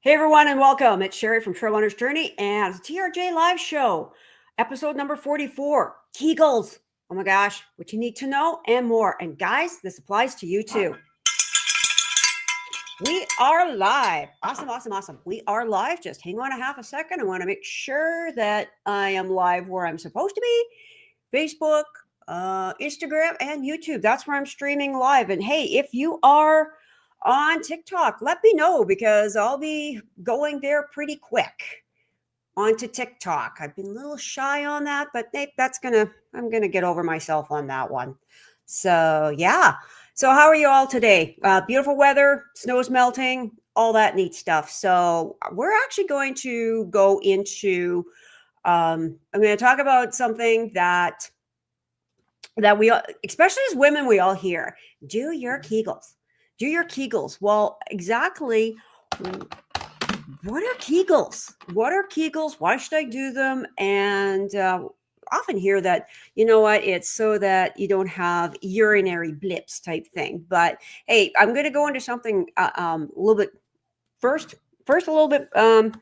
Hey everyone, and welcome. It's Sherry from Trail Runner's Journey and it's a TRJ live show, episode number 44. Kegels. Oh my gosh, what you need to know and more. And guys, this applies to you too. We are live. Awesome, awesome, awesome. We are live. Just hang on a half a second. I want to make sure that I am live where I'm supposed to be. Facebook, Instagram, and YouTube. That's where I'm streaming live. And hey, if you are on TikTok, let me know because I'll be going there pretty quick onto TikTok. I've been a little shy on that, but I'm gonna get over myself on that one. So yeah. So how are you all today? Beautiful weather, snow's melting, all that neat stuff. So we're actually going to go into. I'm going to talk about something that we all, especially as women, we all hear: do your Kegels. Do your Kegels. Well, exactly. What are Kegels? What are Kegels? Why should I do them? And often hear that, you know what, it's so that you don't have urinary blips type thing. But hey, I'm going to go into something a little bit first. First, a little bit a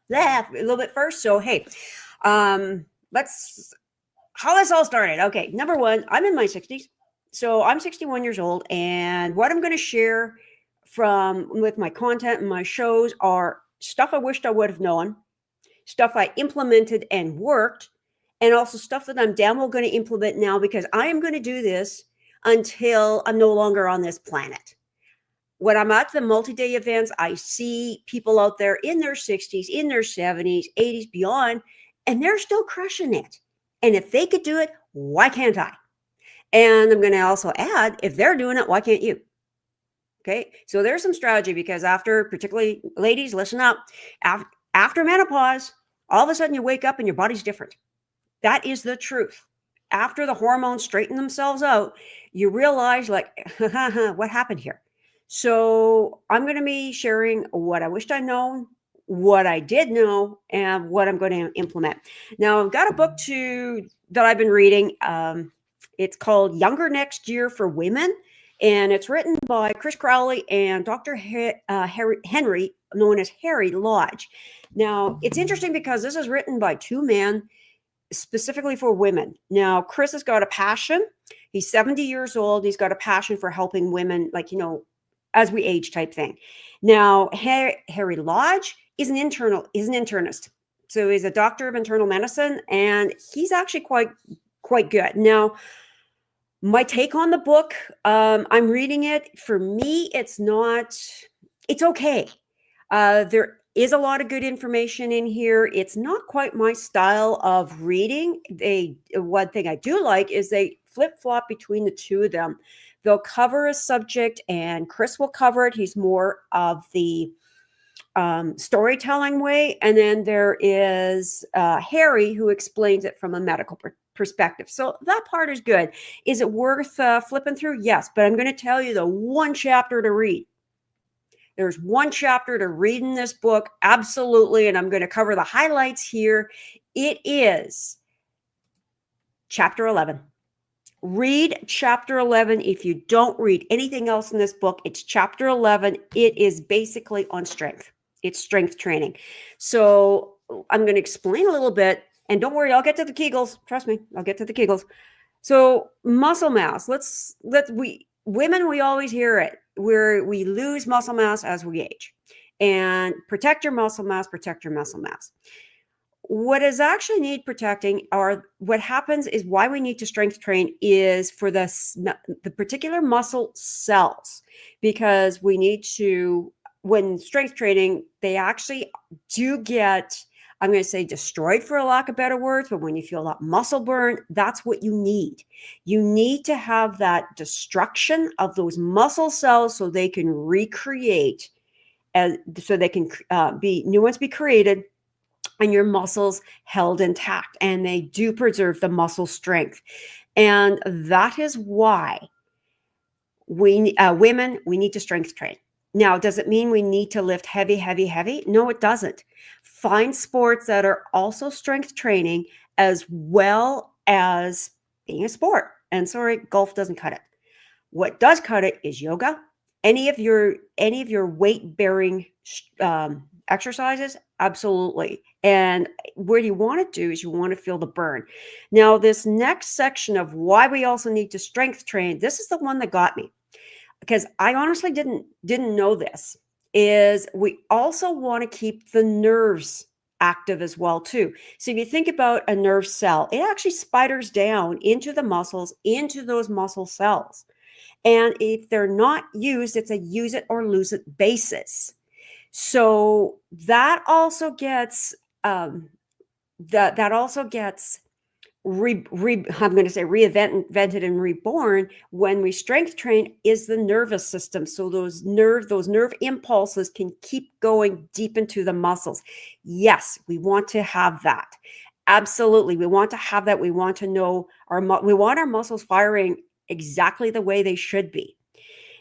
little bit first. So hey, let's how this all started. Okay, number one, I'm in my 60s. So I'm 61 years old, and what I'm going to share from with my content and my shows are stuff I wished I would have known, stuff I implemented and worked, and also stuff that I'm damn well going to implement now because I am going to do this until I'm no longer on this planet. When I'm at the multi-day events, I see people out there in their 60s, in their 70s, 80s, beyond, and they're still crushing it. And if they could do it, why can't I? And I'm going to also add, if they're doing it, why can't you? Okay, so there's some strategy because after, particularly ladies, listen up. After menopause, all of a sudden you wake up and your body's different. That is the truth. After the hormones straighten themselves out, you realize, like, what happened here? So I'm going to be sharing what I wished I'd known, what I did know, and what I'm going to implement. Now, I've got a book that I've been reading. It's called Younger Next Year for Women, and it's written by Chris Crowley and Dr. Henry, known as Harry Lodge. Now, it's interesting because this is written by two men specifically for women. Now, Chris has got a passion. He's 70 years old. He's got a passion for helping women, like, as we age type thing. Now, Harry Lodge is an internist. So he's a doctor of internal medicine, and he's actually quite good. Now, my take on the book, I'm reading it. For me, it's okay. There is a lot of good information in here. It's not quite my style of reading. One thing I do like is they flip-flop between the two of them. They'll cover a subject and Chris will cover it. He's more of the storytelling way. And then there is Harry, who explains it from a medical perspective. So that part is good. Is it worth flipping through? Yes, but I'm going to tell you the one chapter to read. There's one chapter to read in this book, absolutely, and I'm going to cover the highlights here. It is chapter 11. Read chapter 11. If you don't read anything else in this book, it's chapter 11. It is basically on strength. It's strength training. So I'm going to explain a little bit, and don't worry, I'll get to the Kegels. Trust me, I'll get to the Kegels. So muscle mass. Women, we always hear it, where we lose muscle mass as we age. And protect your muscle mass, protect your muscle mass. What is actually need protecting, or what happens is why we need to strength train, is for the particular muscle cells, because we need to, when strength training, they actually do get, I'm going to say, destroyed for a lack of better words, but when you feel that muscle burn, that's what you need. You need to have that destruction of those muscle cells so they can recreate, so they can be new ones be created, and your muscles held intact, and they do preserve the muscle strength. And that is why women, we need to strength train. Now, does it mean we need to lift heavy, heavy, heavy? No, it doesn't. Find sports that are also strength training as well as being a sport. And sorry, golf doesn't cut it. What does cut it is yoga, Any of your weight bearing exercises, absolutely. And what you want to do is you want to feel the burn. Now, this next section of why we also need to strength train, this is the one that got me, because I honestly didn't know this, is we also want to keep the nerves active as well too. So if you think about a nerve cell, it actually spiders down into the muscles, into those muscle cells. And if they're not used, it's a use it or lose it basis. So that also gets that also gets I'm going to say reinvented and reborn when we strength train is the nervous system. So those nerve impulses can keep going deep into the muscles. Yes, we want to have that. Absolutely, we want to have that. We want to know we want our muscles firing exactly the way they should be.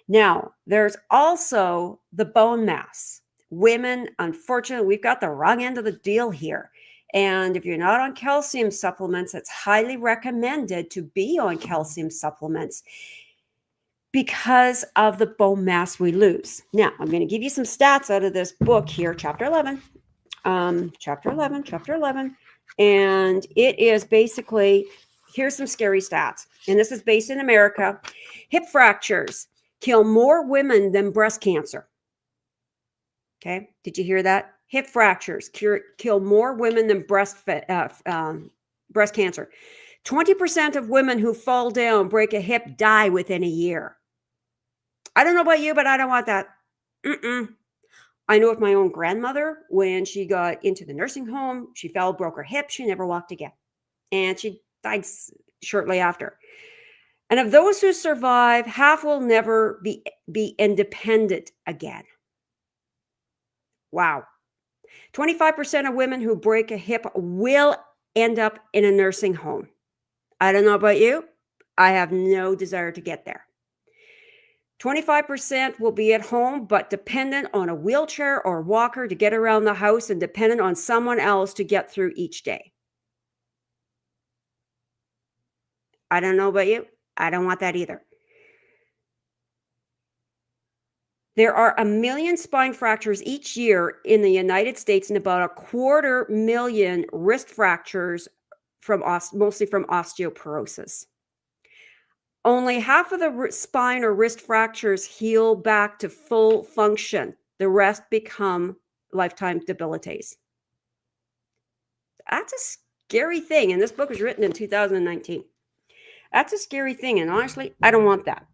Now, there's also the bone mass. Women, unfortunately, we've got the wrong end of the deal here. And if you're not on calcium supplements, it's highly recommended to be on calcium supplements because of the bone mass we lose. Now, I'm going to give you some stats out of this book here, chapter 11. Chapter 11. And it is basically, here's some scary stats. And this is based in America. Hip fractures kill more women than breast cancer. Okay, did you hear that? Hip fractures kill more women than breast cancer. 20% of women who fall down, break a hip, die within a year. I don't know about you, but I don't want that. I know of my own grandmother, when she got into the nursing home, she fell, broke her hip, she never walked again. And she died shortly after. And of those who survive, half will never be independent again. Wow. 25% of women who break a hip will end up in a nursing home. I don't know about you. I have no desire to get there. 25% will be at home, but dependent on a wheelchair or walker to get around the house and dependent on someone else to get through each day. I don't know about you. I don't want that either. There are 1 million spine fractures each year in the United States and about 250,000 wrist fractures mostly from osteoporosis. Only half of the spine or wrist fractures heal back to full function. The rest become lifetime debilitates. That's a scary thing. And this book was written in 2019. That's a scary thing. And honestly, I don't want that.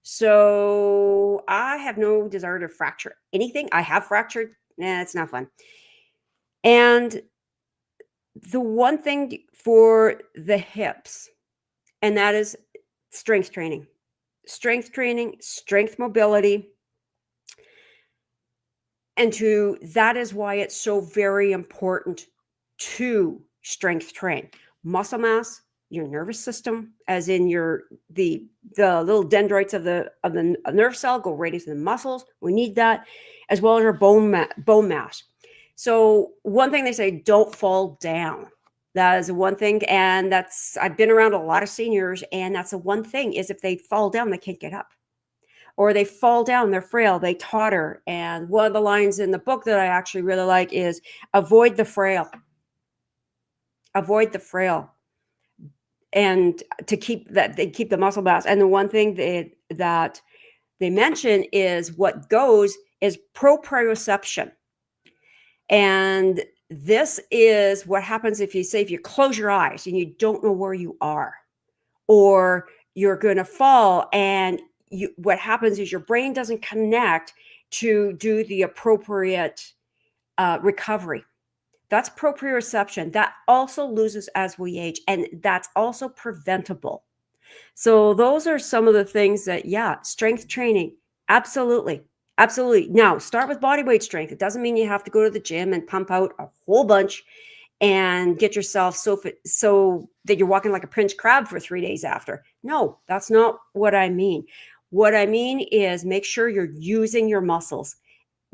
So I have no desire to fracture anything. I have fractured. It's not fun. And the one thing for the hips, and that is strength training, strength mobility. And that is why it's so very important to strength train. Muscle mass, your nervous system, as in the little dendrites of the nerve cell go right into the muscles. We need that, as well as your bone mass. So one thing they say, don't fall down. That is one thing, and I've been around a lot of seniors, and that's the one thing is if they fall down, they can't get up. Or they fall down, they're frail, they totter. And one of the lines in the book that I actually really like is avoid the frail. Avoid the frail. And to keep the muscle mass. And the one thing that they mention is what goes is proprioception. And this is what happens if you close your eyes and you don't know where you are, or you're going to fall, and what happens is your brain doesn't connect to do the appropriate recovery. That's proprioception. That also loses as we age, and that's also preventable. So those are some of the things that, strength training, absolutely. Absolutely. Now, start with body weight strength. It doesn't mean you have to go to the gym and pump out a whole bunch and get yourself so fit, so that you're walking like a Prince crab for 3 days after. No, that's not what I mean. What I mean is make sure you're using your muscles.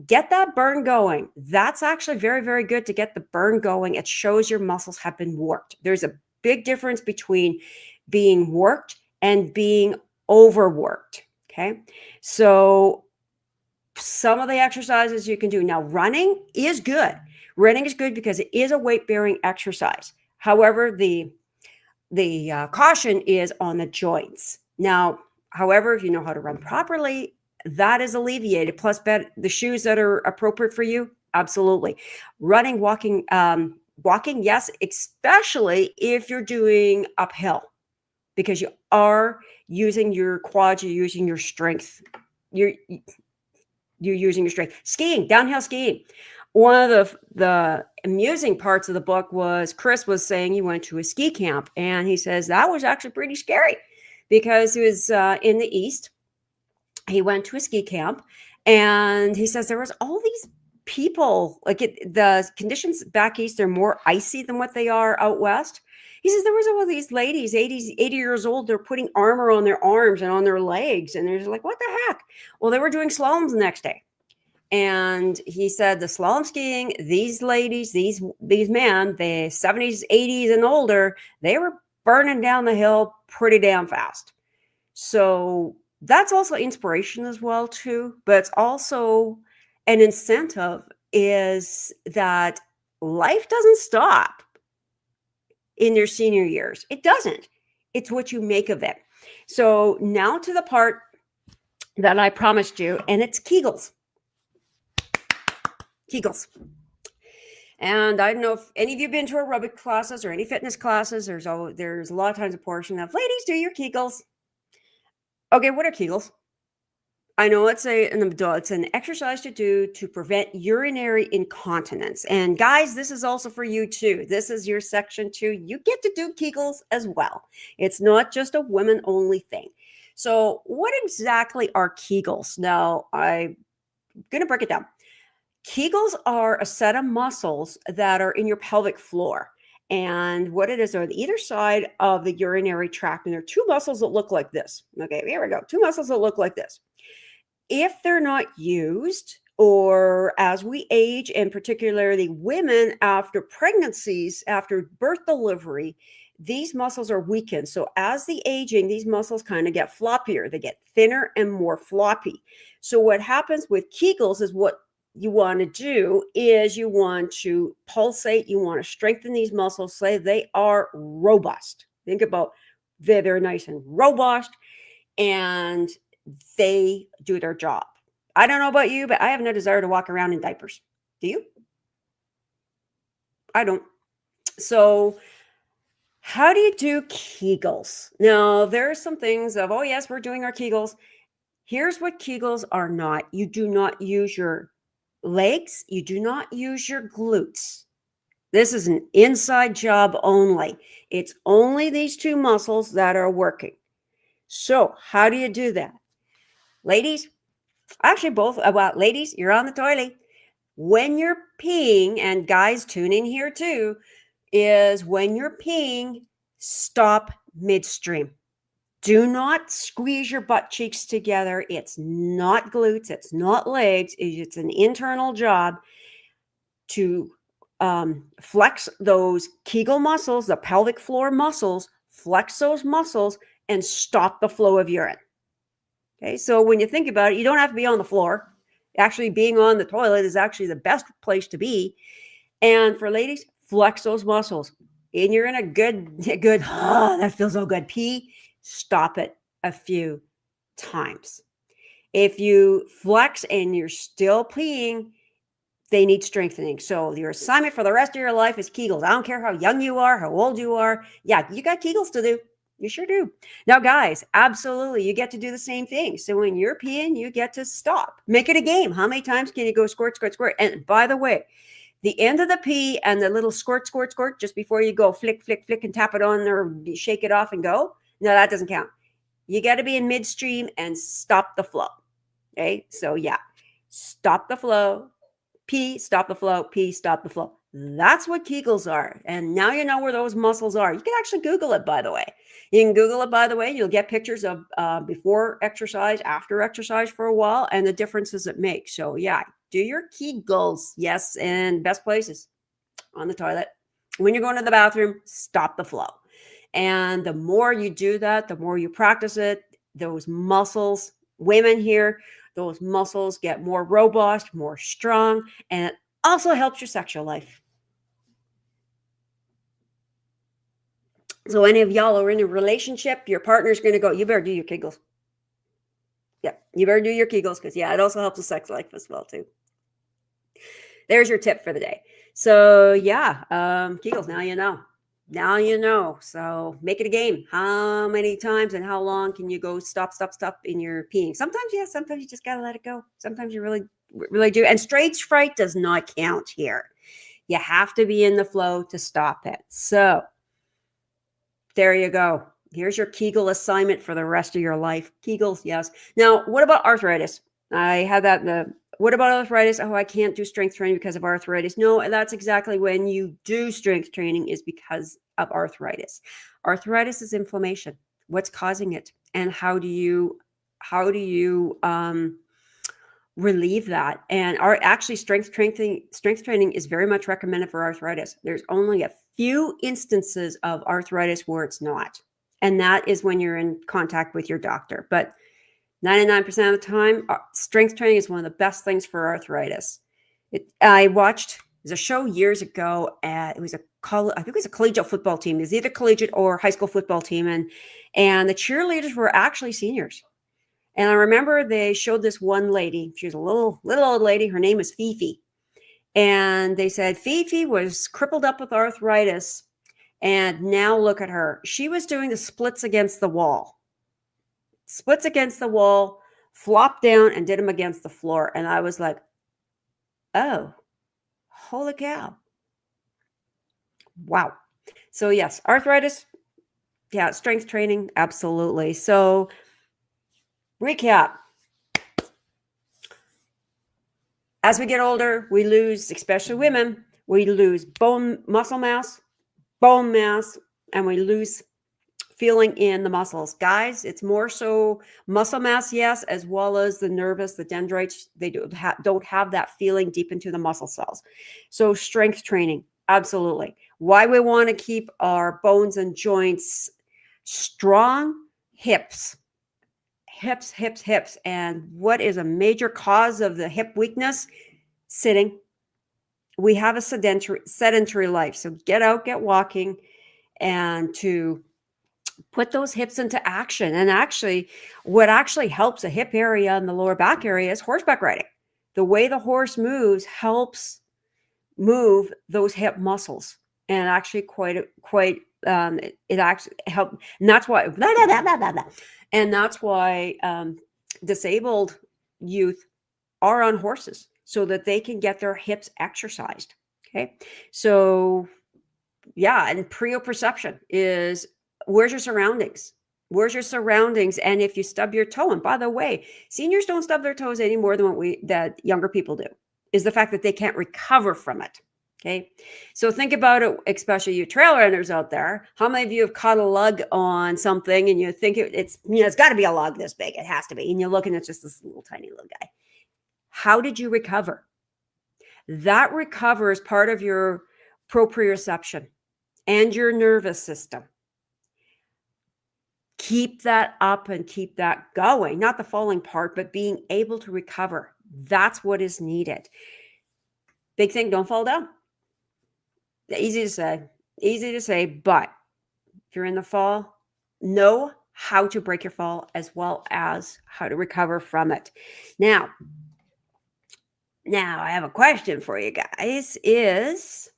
Get that burn going. That's actually very, very good to get the burn going. It shows your muscles have been worked. There's a big difference between being worked and being overworked. Okay. So some of the exercises you can do. Now, running is good. Running is good because it is a weight-bearing exercise. However, the caution is on the joints. Now, however, if you know how to run properly, that is alleviated. Plus, the shoes that are appropriate for you, absolutely. Running, walking, yes, especially if you're doing uphill, because you are using your quads, you're using your strength. You're using your strength. Skiing, downhill skiing. One of the amusing parts of the book was Chris was saying he went to a ski camp, and he says that was actually pretty scary because he was in the East. He went to a ski camp, and he says there was all these people, like the conditions back East are more icy than what they are out West. He says there was all these ladies, 80 years old, they're putting armor on their arms and on their legs, and they're just like, what the heck? Well, they were doing slaloms the next day. And he said the slalom skiing, these ladies, these men, the 70s, 80s and older, they were burning down the hill pretty damn fast. So that's also inspiration as well too, but it's also an incentive is that life doesn't stop in your senior years. It doesn't. It's what you make of it. So now to the part that I promised you, and it's Kegels. Kegels. And I don't know if any of you have been to aerobic classes or any fitness classes. There's a lot of times a portion of ladies do your Kegels. Okay, what are Kegels? I know it's an exercise to do to prevent urinary incontinence. And guys, this is also for you too. This is your section too. You get to do Kegels as well. It's not just a women only thing. So what exactly are Kegels? Now, I'm going to break it down. Kegels are a set of muscles that are in your pelvic floor. And what it is on either side of the urinary tract. And there are two muscles that look like this. Okay, here we go. Two muscles that look like this. If they're not used, or as we age, and particularly women after pregnancies, after birth delivery, these muscles are weakened. So as the aging, these muscles kind of get floppier. They get thinner and more floppy. So what happens with Kegels is what you want to do is you want to pulsate, you want to strengthen these muscles so they are robust. Think about they're nice and robust and they do their job. I don't know about you, but I have no desire to walk around in diapers. Do you? I don't. So how do you do Kegels? Now, there are some things of, oh, yes, we're doing our Kegels. Here's what Kegels are not. You do not use your legs. You do not use your glutes. This is an inside job only. It's only these two muscles that are working. So how do you do that? Ladies, actually both, ladies, you're on the toilet. When you're peeing, and guys tune in here too, is when you're peeing, stop midstream. Do not squeeze your butt cheeks together. It's not glutes. It's not legs. It's an internal job to flex those Kegel muscles, the pelvic floor muscles, flex those muscles and stop the flow of urine. Okay, so when you think about it, you don't have to be on the floor. Actually, being on the toilet is actually the best place to be. And for ladies, flex those muscles. And you're in a good, that feels so good. Pee, stop it a few times. If you flex and you're still peeing, they need strengthening. So your assignment for the rest of your life is Kegels. I don't care how young you are, how old you are. Yeah, you got Kegels to do. You sure do. Now, guys, absolutely, you get to do the same thing. So when you're peeing, you get to stop. Make it a game. How many times can you go squirt, squirt, squirt? And by the way, the end of the pee and the little squirt, squirt, squirt, just before you go flick, flick, flick, and tap it on or shake it off and go. No, that doesn't count. You got to be in midstream and stop the flow. Okay, so yeah, stop the flow. Pee, stop the flow, pee, stop the flow. That's what Kegels are. And now you know where those muscles are. You can actually Google it, by the way. You can Google it, by the way. You'll get pictures of before exercise, after exercise for a while, and the differences it makes. So yeah, do your Kegels. Yes, and best places on the toilet. When you're going to the bathroom, stop the flow. And the more you do that, the more you practice it, those muscles, women here, those muscles get more robust, more strong, and it also helps your sexual life. So any of y'all are in a relationship, your partner's going to go, you better do your Kegels. Yeah, you better do your Kegels because, yeah, it also helps the sex life as well, too. There's your tip for the day. So, yeah, Kegels, now you know. Now you know. So make it a game. How many times and how long can you go stop in your peeing? Sometimes, yeah, sometimes you just got to let it go. Sometimes you really do. And stage fright does not count here. You have to be in the flow to stop it. So there you go. Here's your Kegel assignment for the rest of your life. Kegels, yes. Now, what about arthritis? I had that what about arthritis? Oh, I can't do strength training because of arthritis. No, that's exactly when you do strength training is because of arthritis. Arthritis is inflammation. What's causing it? And how do you relieve that? And actually strength training is very much recommended for arthritis. There's only a few instances of arthritis where it's not. And that is when you're in contact with your doctor. But 99% of the time, strength training is one of the best things for arthritis. I watched there's a show years ago. It was I think it was a collegiate football team. It was either collegiate or high school football team, and the cheerleaders were actually seniors. And I remember they showed this one lady. She was a little old lady. Her name was Fifi, and they said Fifi was crippled up with arthritis, and now look at her. She was doing the splits against the wall. Flopped down and did them against the floor. And I was like, oh, holy cow. Wow. So yes, arthritis, yeah, strength training, absolutely. So recap. As we get older, we lose, especially women, we lose muscle mass, bone mass, and we lose feeling in the muscles. Guys, it's more so muscle mass, yes, as well as the nervous, the dendrites, they don't have that feeling deep into the muscle cells. So strength training, absolutely. Why we want to keep our bones and joints strong? Hips. And what is a major cause of the hip weakness? Sitting. We have a sedentary life. So get out, get walking, and to put those hips into action. And actually, what actually helps the hip area and the lower back area is horseback riding. The way the horse moves helps move those hip muscles, and actually it actually helps. And that's why disabled youth are on horses so that they can get their hips exercised. Okay, so yeah, and proprioception is where's your surroundings? Where's your surroundings? And if you stub your toe, and by the way, seniors don't stub their toes any more than that younger people do, is the fact that they can't recover from it. Okay. So think about it, especially you trail runners out there. How many of you have caught a lug on something and you think it's got to be a lug this big. It has to be. And you're looking at just this little tiny little guy. How did you recover? That recover is part of your proprioception and your nervous system. Keep that up and keep that going. Not the falling part, but being able to recover. That's what is needed. Big thing, don't fall down. Easy to say, but if you're in the fall, know how to break your fall as well as how to recover from it. Now I have a question for you guys is,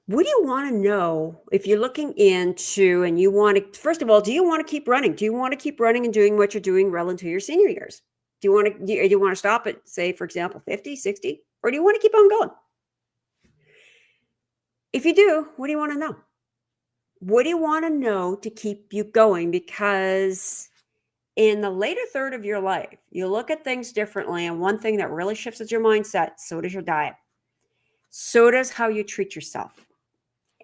what do you want to know if you're looking into and you want to, first of all, do you want to keep running? Do you want to keep running and doing what you're doing well into your senior years? Do you want to stop at, say, for example, 50, 60, or do you want to keep on going? If you do, what do you want to know? What do you want to know to keep you going? Because in the later third of your life, you look at things differently. And one thing that really shifts is your mindset. So does your diet. So does how you treat yourself.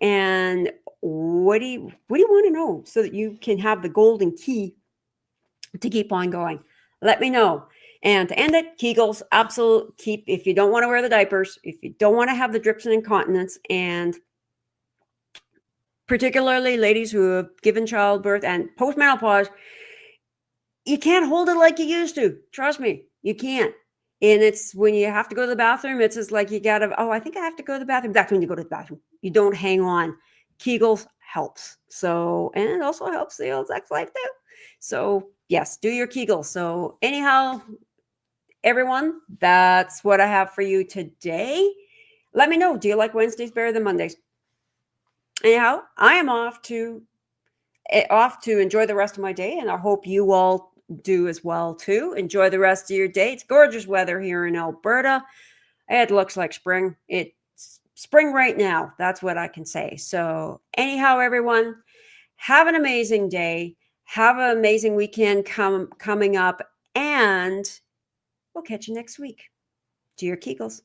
And what do you want to know so that you can have the golden key to keep on going? Let me know. And to end it, Kegels, absolute keep. If you don't want to wear the diapers, if you don't want to have the drips and incontinence, and particularly ladies who have given childbirth and postmenopause, you can't hold it like you used to. Trust me, you can't. And it's when you have to go to the bathroom, it's just like you gotta, oh, I think I have to go to the bathroom. That's when you go to the bathroom. You don't hang on. Kegels helps. So, and it also helps the old sex life too. So, yes, do your Kegels. So, anyhow, everyone, that's what I have for you today. Let me know. Do you like Wednesdays better than Mondays? Anyhow, I am off to enjoy the rest of my day, and I hope you all do as well too. Enjoy the rest of your day. It's gorgeous weather here in Alberta. It looks like spring. It's spring right now. That's what I can say. So, anyhow, everyone, have an amazing day. Have an amazing weekend coming up, and we'll catch you next week. Do your Kegels.